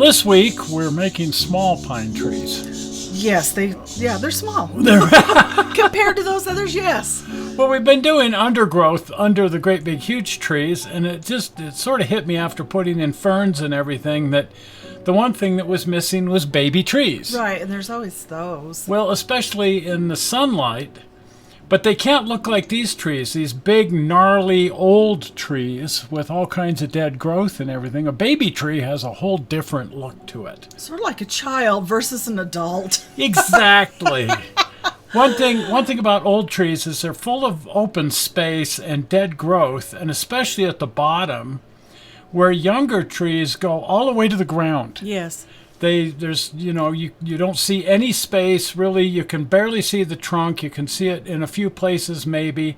this week we're making small pine trees. Yes, they're small. Compared to those others, yes. Well, we've been doing undergrowth under the great big huge trees, and it sort of hit me after putting in ferns and everything that the one thing that was missing was baby trees. Right, and there's always those. Well, especially in the sunlight. But they can't look like these trees, these big, gnarly, old trees with all kinds of dead growth and everything. A baby tree has a whole different look to it. Sort of like a child versus an adult. Exactly. One thing about old trees is they're full of open space and dead growth, and especially at the bottom, where younger trees go all the way to the ground. Yes. You don't see any space really. You can barely see the trunk. You can see it in a few places maybe,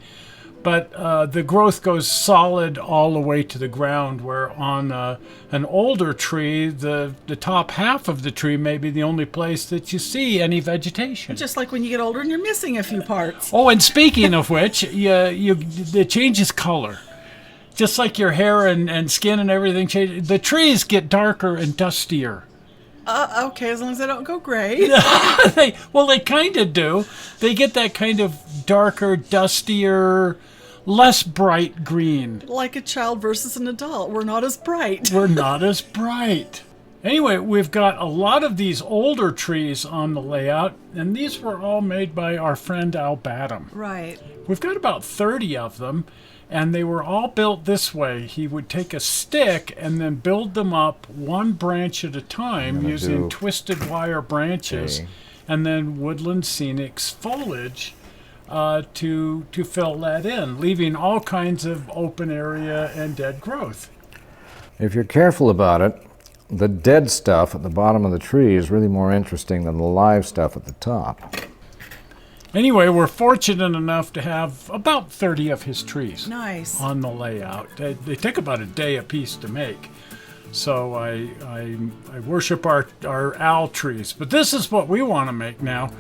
but the growth goes solid all the way to the ground, where on an older tree, the top half of the tree may be the only place that you see any vegetation. Just like when you get older and you're missing a few parts. Oh, and speaking of which, it changes color. Just like your hair and skin and everything changes, the trees get darker and dustier. Okay, as long as they don't go gray. They kind of do. They get that kind of darker, dustier, less bright green. Like a child versus an adult. We're not as bright. We're not as bright. Anyway, we've got a lot of these older trees on the layout, and these were all made by our friend Al Badham. Right. We've got about 30 of them. And they were all built this way. He would take a stick and then build them up one branch at a time using twisted wire branches and then Woodland Scenic's foliage to fill that in, leaving all kinds of open area and dead growth. If you're careful about it, the dead stuff at the bottom of the tree is really more interesting than the live stuff at the top. Anyway, we're fortunate enough to have about 30 of his trees on the layout. They take about a day a piece to make. So I worship our Al trees. But this is what we want to make now,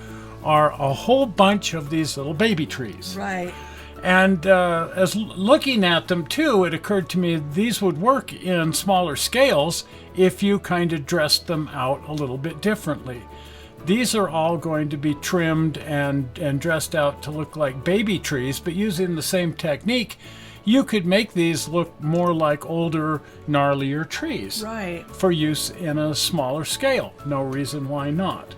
are a whole bunch of these little baby trees. Right. And as looking at them, too, it occurred to me these would work in smaller scales if you kind of dressed them out a little bit differently. These are all going to be trimmed and dressed out to look like baby trees, but using the same technique, you could make these look more like older, gnarlier trees. Right. For use in a smaller scale. No reason why not.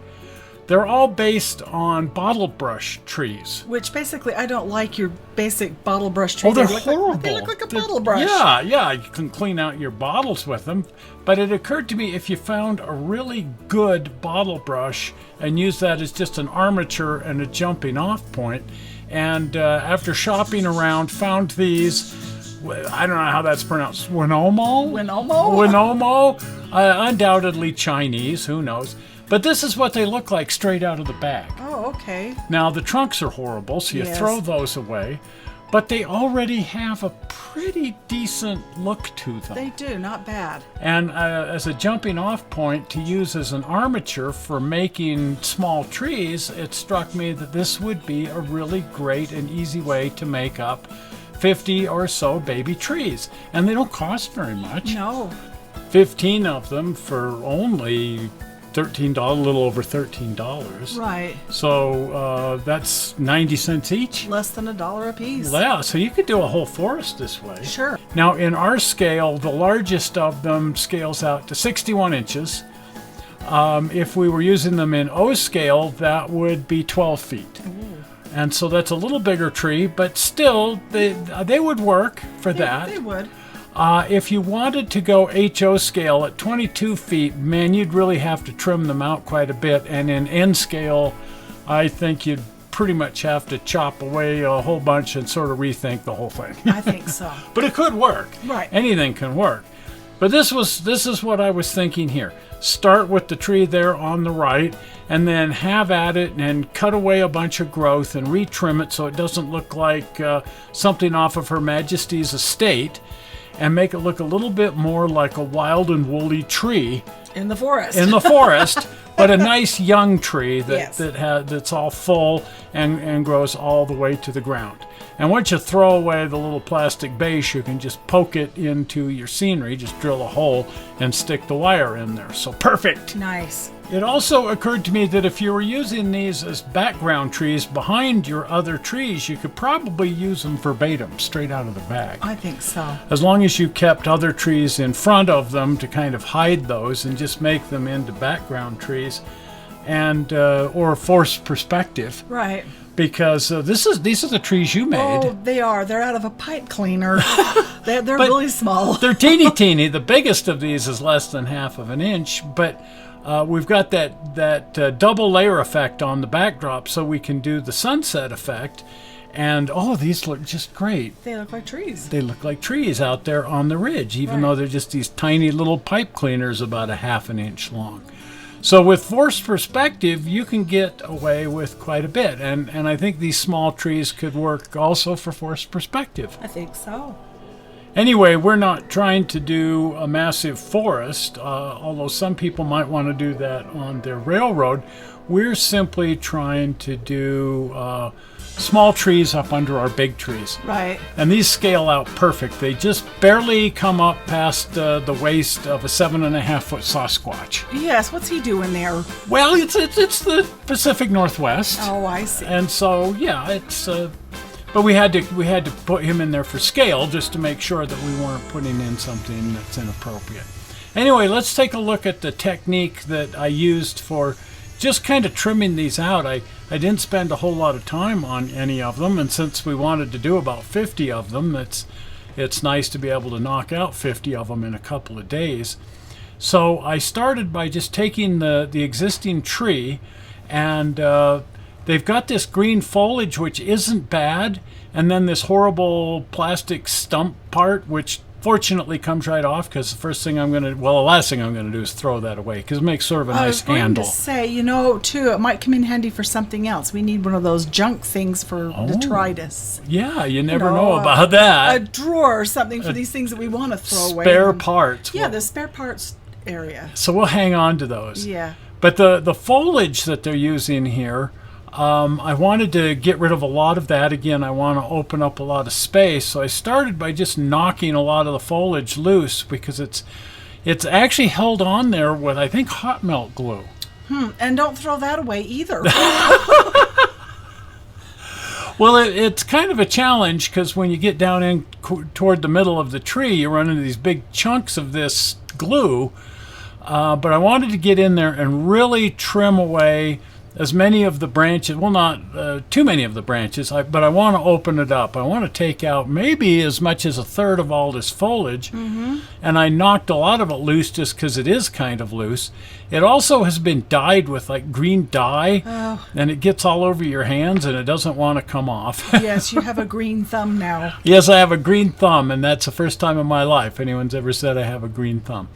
They're all based on bottle brush trees. Which basically, I don't like your basic bottle brush tree. Oh, they're horrible. They look like a bottle brush. Yeah, you can clean out your bottles with them. But it occurred to me, if you found a really good bottle brush and used that as just an armature and a jumping off point, and after shopping around, found these, I don't know how that's pronounced, Winomo? Undoubtedly Chinese, who knows? But this is what they look like straight out of the bag. Oh, okay. Now, the trunks are horrible, so you throw those away. But they already have a pretty decent look to them. They do, not bad. And as a jumping off point to use as an armature for making small trees, it struck me that this would be a really great and easy way to make up 50 or so baby trees. And they don't cost very much. No. 15 of them for only $13, a little over $13. Right. So that's 90 cents each. Less than $1 a piece. Yeah, so you could do a whole forest this way. Sure. Now, in our scale, the largest of them scales out to 61 inches. If we were using them in O scale, that would be 12 feet. Ooh. And so that's a little bigger tree, but still, they would work for that. They would. If you wanted to go HO scale at 22 feet, man, you'd really have to trim them out quite a bit. And in N scale, I think you'd pretty much have to chop away a whole bunch and sort of rethink the whole thing. I think so. But it could work. Right. Anything can work. But this is what I was thinking here. Start with the tree there on the right, and then have at it and cut away a bunch of growth and retrim it so it doesn't look like something off of Her Majesty's estate, and make it look a little bit more like a wild and woolly tree. In the forest. But but a nice young tree Yes. that's all full and grows all the way to the ground. And once you throw away the little plastic base, you can just poke it into your scenery, just drill a hole and stick the wire in there. So perfect. Nice. It also occurred to me that if you were using these as background trees behind your other trees, you could probably use them verbatim, straight out of the bag. I think so. As long as you kept other trees in front of them to kind of hide those and just make them into background trees, and or forced perspective. Right. Because these are the trees you made. Oh, they are. They're out of a pipe cleaner. They're really small. They're teeny. The biggest of these is less than half of an inch, but we've got that double layer effect on the backdrop, so we can do the sunset effect. And these look just great. They look like trees. They look like trees out there on the ridge, even though they're just these tiny little pipe cleaners about a half an inch long. So with forced perspective, you can get away with quite a bit. And I think these small trees could work also for forced perspective. I think so. Anyway, we're not trying to do a massive forest, although some people might want to do that on their railroad. We're simply trying to do small trees up under our big trees. Right. And these scale out perfect. They just barely come up past the waist of a 7.5-foot Sasquatch. Yes. What's he doing there? Well, it's the Pacific Northwest. Oh, I see. And so, yeah, it's... but we had to put him in there for scale just to make sure that we weren't putting in something that's inappropriate. Anyway, let's take a look at the technique that I used for just kind of trimming these out. I didn't spend a whole lot of time on any of them, and since we wanted to do about 50 of them, it's nice to be able to knock out 50 of them in a couple of days. So I started by just taking the existing tree, and they've got this green foliage, which isn't bad, and then this horrible plastic stump part, which fortunately comes right off, because the last thing I'm going to do is throw that away, because it makes sort of a nice handle. I was going to say, too, it might come in handy for something else. We need one of those junk things for detritus. Yeah, you never know about that. A drawer or something for these things that we want to throw away. Spare parts. Yeah, the spare parts area. So we'll hang on to those. Yeah. But the foliage that they're using here, I wanted to get rid of a lot of that. Again, I want to open up a lot of space. So I started by just knocking a lot of the foliage loose, because it's actually held on there with, I think, hot melt glue. And don't throw that away either. Well, it's kind of a challenge, because when you get down in toward the middle of the tree, you run into these big chunks of this glue. But I wanted to get in there and really trim away as many of the branches, well, not too many of the branches, but I want to open it up. I want to take out maybe as much as a third of all this foliage. Mm-hmm. And I knocked a lot of it loose just because it is kind of loose. It also has been dyed with like green dye, and it gets all over your hands, and it doesn't want to come off. Yes, you have a green thumb now. Yes, I have a green thumb, and that's the first time in my life anyone's ever said I have a green thumb.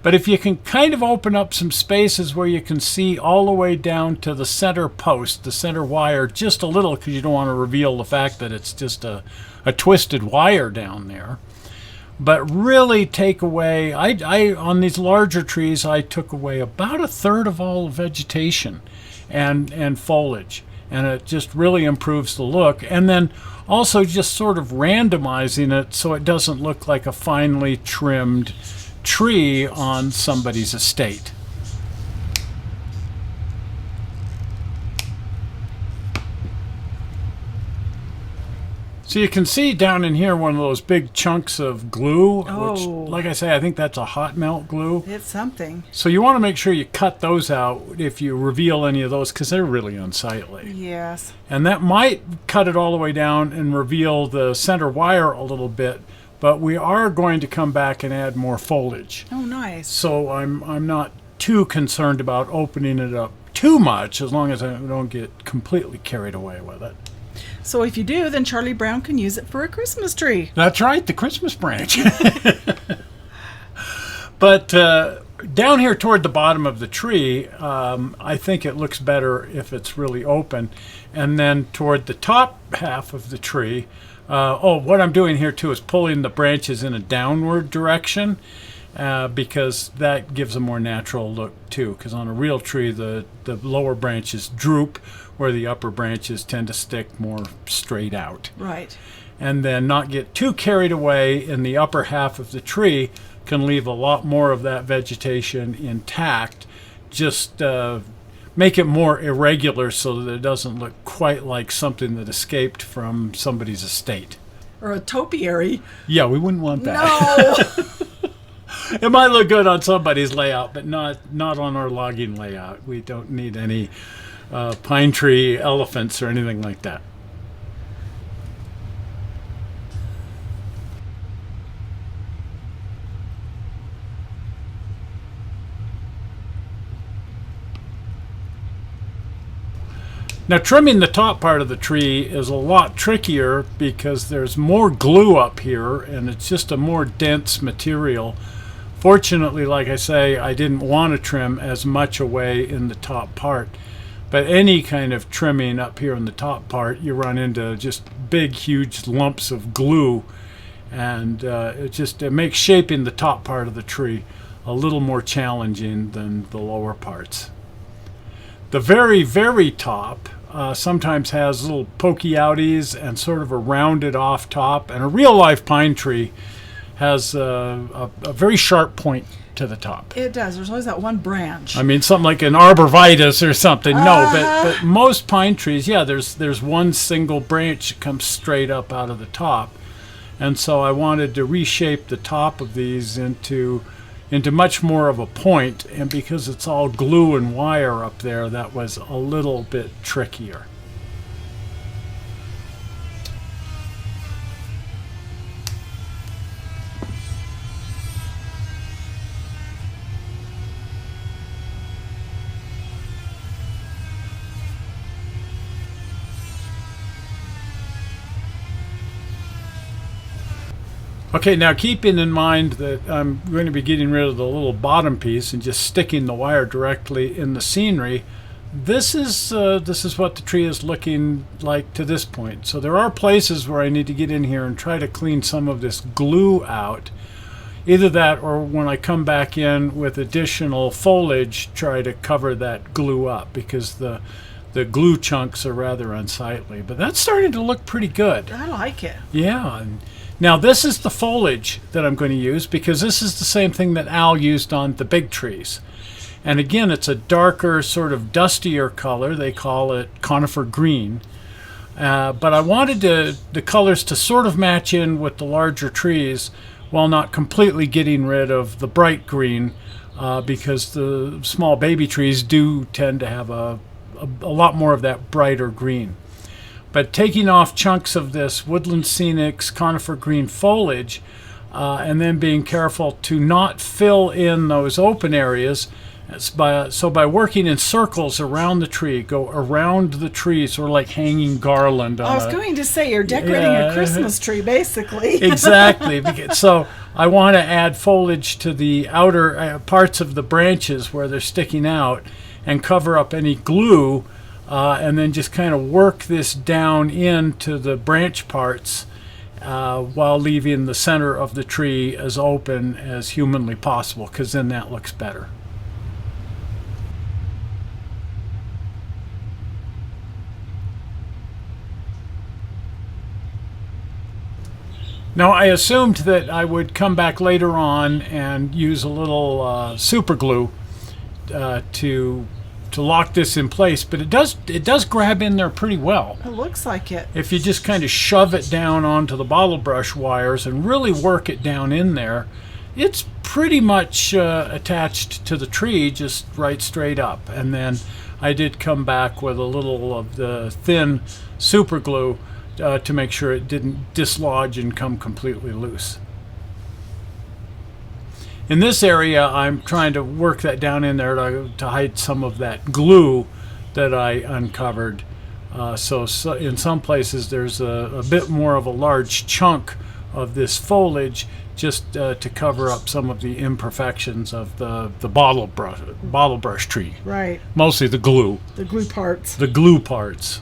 But if you can kind of open up some spaces where you can see all the way down to the center post, the center wire, just a little, because you don't want to reveal the fact that it's just a twisted wire down there. But really take away, I on these larger trees, I took away about a third of all vegetation and foliage. And it just really improves the look. And then also just sort of randomizing it so it doesn't look like a finely trimmed tree on somebody's estate. So you can see down in here one of those big chunks of glue, which, like I say, I think that's a hot melt glue. It's something. So you want to make sure you cut those out if you reveal any of those, because they're really unsightly. Yes. And that might cut it all the way down and reveal the center wire a little bit, but we are going to come back and add more foliage. Oh, nice. So I'm not too concerned about opening it up too much, as long as I don't get completely carried away with it. So if you do, then Charlie Brown can use it for a Christmas tree. That's right, the Christmas branch. But down here toward the bottom of the tree, I think it looks better if it's really open. And then toward the top half of the tree, what I'm doing here too is pulling the branches in a downward direction. because that gives a more natural look too. Because on a real tree, the lower branches droop, where the upper branches tend to stick more straight out. Right. And then not get too carried away in the upper half of the tree can leave a lot more of that vegetation intact. Just make it more irregular so that it doesn't look quite like something that escaped from somebody's estate. Or a topiary. Yeah, we wouldn't want that. No. It might look good on somebody's layout, but not on our logging layout. We don't need any pine tree elephants or anything like that. Now, trimming the top part of the tree is a lot trickier because there's more glue up here and it's just a more dense material. Fortunately, like I say, I didn't want to trim as much away in the top part. But any kind of trimming up here in the top part, you run into just big, huge lumps of glue. And it makes shaping the top part of the tree a little more challenging than the lower parts. The very, very top sometimes has little pokey outies and sort of a rounded off top. And a real life pine tree has a very sharp point to the top. It does. There's always that one branch. I mean, something like an arborvitae or something. No, but most pine trees, yeah, there's one single branch that comes straight up out of the top. And so I wanted to reshape the top of these into much more of a point, and because it's all glue and wire up there, that was a little bit trickier. Okay, now keeping in mind that I'm going to be getting rid of the little bottom piece and just sticking the wire directly in the scenery, this is what the tree is looking like to this point. So there are places where I need to get in here and try to clean some of this glue out. Either that, or when I come back in with additional foliage, try to cover that glue up, because the glue chunks are rather unsightly. But that's starting to look pretty good. I like it. Yeah. Now this is the foliage that I'm going to use, because this is the same thing that Al used on the big trees. And again, it's a darker, sort of dustier color. They call it conifer green. But I wanted the colors to sort of match in with the larger trees while not completely getting rid of the bright green, because the small baby trees do tend to have a lot more of that brighter green. But taking off chunks of this Woodland Scenics conifer green foliage, and then being careful to not fill in those open areas. So by working in circles around the tree, go around the tree, sort of like hanging garland. I was going to say, you're decorating a Christmas tree, basically. Exactly. So I want to add foliage to the outer parts of the branches where they're sticking out, and cover up any glue. And then just kind of work this down into the branch parts while leaving the center of the tree as open as humanly possible, because then that looks better. Now, I assumed that I would come back later on and use a little super glue to lock this in place, but it does grab in there pretty well. It looks like it. If you just kind of shove it down onto the bottle brush wires and really work it down in there, it's pretty much attached to the tree, just right straight up. And then I did come back with a little of the thin super glue to make sure it didn't dislodge and come completely loose. In this area, I'm trying to work that down in there to hide some of that glue that I uncovered. So in some places, there's a bit more of a large chunk of this foliage, just to cover up some of the imperfections of the bottle brush tree. Right. Mostly the glue. The glue parts. The glue parts.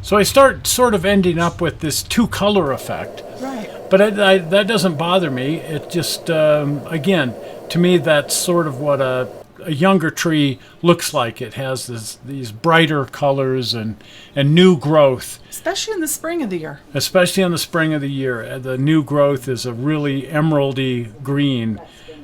So I start sort of ending up with this two-color effect. Right. But that doesn't bother me. It just, again, to me, that's sort of what a younger tree looks like. It has these brighter colors and new growth. Especially in the spring of the year. Especially in the spring of the year. The new growth is a really emeraldy green.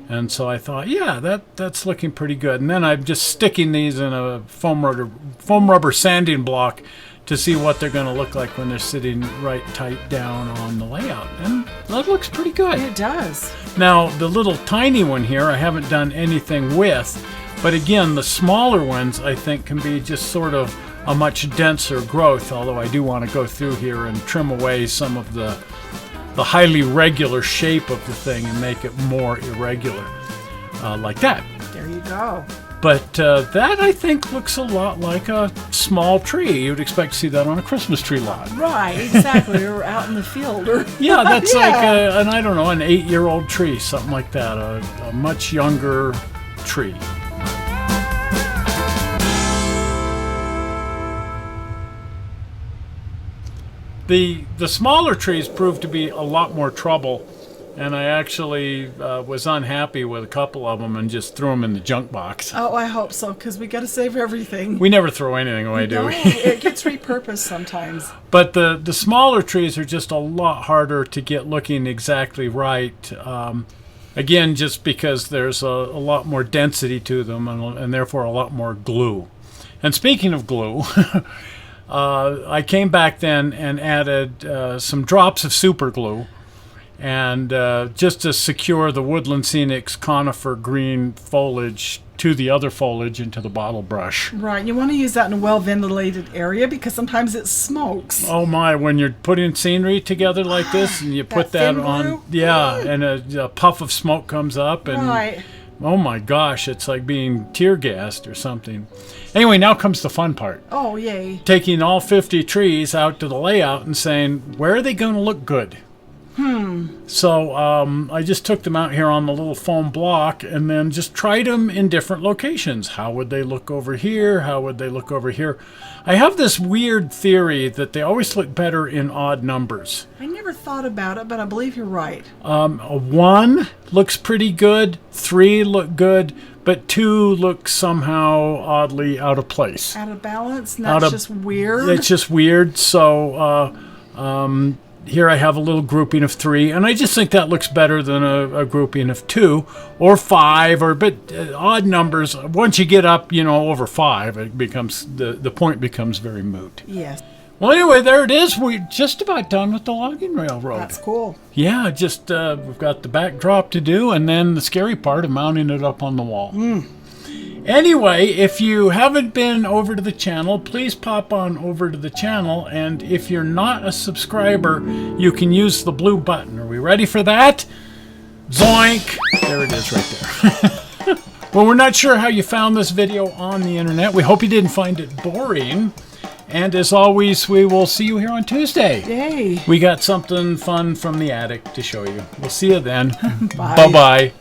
And so I thought, yeah, that's looking pretty good. And then I'm just sticking these in a foam rubber sanding block to see what they're going to look like when they're sitting right tight down on the layout. And that looks pretty good. It does. Now, the little tiny one here, I haven't done anything with. But again, the smaller ones, I think, can be just sort of a much denser growth, although I do want to go through here and trim away some of the highly regular shape of the thing and make it more irregular, like that. There you go. But that, I think, looks a lot like a small tree. You'd expect to see that on a Christmas tree lawn. Right, exactly. Or out in the field. Or yeah, that's Yeah. like, I don't know, an 8-year-old tree, something like that, a much younger tree. The smaller trees proved to be a lot more trouble, and I actually was unhappy with a couple of them and just threw them in the junk box. Oh, I hope so, because we got to save everything. We never throw anything away, do No, we? it gets repurposed sometimes. But the smaller trees are just a lot harder to get looking exactly right. Again, just because there's a lot more density to them and therefore a lot more glue. And speaking of glue, I came back then and added some drops of super glue, and just to secure the Woodland Scenics conifer green foliage to the other foliage into the bottle brush. Right, you want to use that in a well-ventilated area because sometimes it smokes. Oh my, when you're putting scenery together like this and you put that thin on, glue? yeah, and a puff of smoke comes up and Right. oh my gosh, it's like being tear gassed or something. Anyway, now comes the fun part. Oh, yay. Taking all 50 trees out to the layout and saying, where are they going to look good? So I just took them out here on the little foam block and then just tried them in different locations. How would they look over here? How would they look over here? I have this weird theory that they always look better in odd numbers. I never thought about it, but I believe you're right. A 1 looks pretty good, 3 look good, but 2 looks somehow oddly out of place. Out of balance, and that's just weird. It's just weird. So here I have a little grouping of 3, and I just think that looks better than a grouping of 2 or 5, but odd numbers. Once you get up, over 5, it becomes the point becomes very moot. Yes, Well, anyway, there it is. We're just about done with the logging railroad. that's cool. Yeah, just we've got the backdrop to do, and then the scary part of mounting it up on the wall. Anyway, if you haven't been over to the channel, please pop on over to the channel, and if you're not a subscriber, you can use the blue button. Are we ready for that? Zoink! There it is right there. Well, we're not sure how you found this video on the internet. We hope you didn't find it boring. And as always, we will see you here on Tuesday. Yay. We got something fun from the attic to show you. We'll see you then. Bye. Bye-bye.